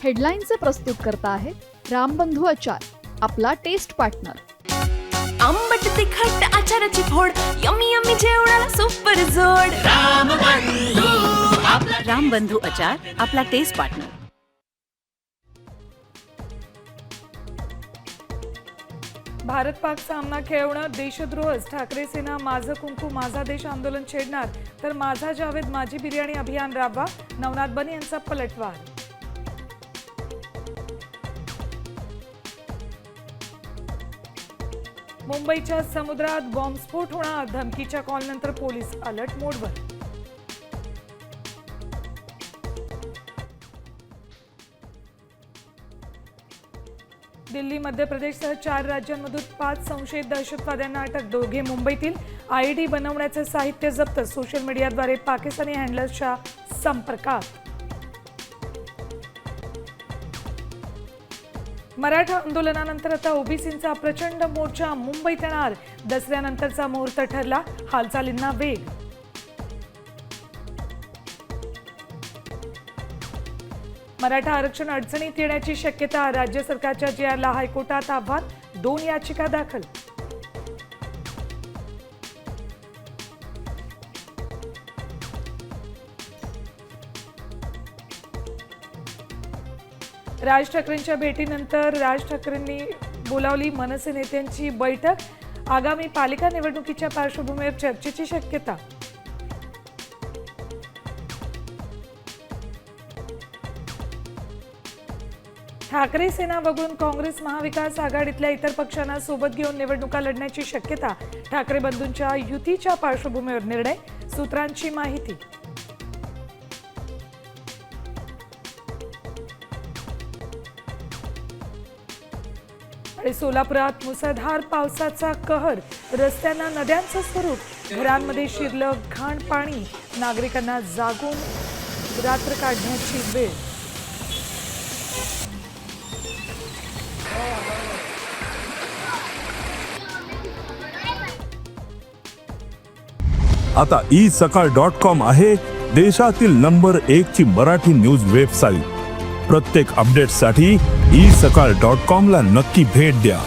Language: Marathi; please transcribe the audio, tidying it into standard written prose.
हेडलाईनचे प्रस्तुत करता आहेत रामबंधू आचार, आपला टेस्ट पार्टनर. आंबट तिखट आचाराची फोड, यम्मी यम्मी जेवणाला सुपर जोड. रामबंधू आचार, आपला टेस्ट पार्टनर. भारत पाक सामना खेळवणं देशद्रोहच. ठाकरे सेना माझं कुंकू माझा देश आंदोलन छेडणार, तर माझा जावेद माझी बिर्याणी अभियान राबवा. नवनाथ बने यांचा पलटवार. मुंबईच्या समुद्रात बॉम्बस्फोट होणार, धमकीच्या कॉलनंतर पोलीस अलर्ट मोडवर. दिल्ली, मध्य प्रदेशसह 4 राज्यांमधून 5 संशयित दहशतवाद्यांना अटक. दोघे मुंबईतील आयडी बनवण्याचे साहित्य जप्त. सोशल मीडियाद्वारे पाकिस्तानी हँडलर्सच्या संपर्कात. मराठा आंदोलनानंतर आता ओबीसींचा प्रचंड मोर्चा मुंबईत येणार. दसऱ्यानंतरचा मुहूर्त ठरला, हालचालींना वेग. मराठा आरक्षण अडचणीत येण्याची शक्यता. राज्य सरकारच्या GRला हायकोर्टात आव्हान, 2 याचिका दाखल. राज ठाकरेंच्या भेटीनंतर राज ठाकरेंनी बोलावली मनसे नेत्यांची बैठक. आगामी पालिका निवडणुकीच्या पार्श्वभूमीवर चर्चेची शक्यता. ठाकरे सेना वगळून काँग्रेस महाविकास आघाडीतल्या इतर पक्षांना सोबत घेऊन निवडणुका लढण्याची शक्यता. ठाकरे बंधूंच्या युतीच्या पार्श्वभूमीवर निर्णय, सूत्रांची माहिती. आणि सोलापुरात मुसळधार पावसाचा कहर, रस्त्यांना नद्यांचं स्वरूप. घरांमध्ये शिरलं घाण पाणी, नागरिकांना जागून रात्र काढण्याची वेळ. आता isakal.com आहे देशातील नंबर 1 ची मराठी न्यूज वेबसाईट. प्रत्येक अपडेटसाठी isakal.com ला नक्की भेट द्या.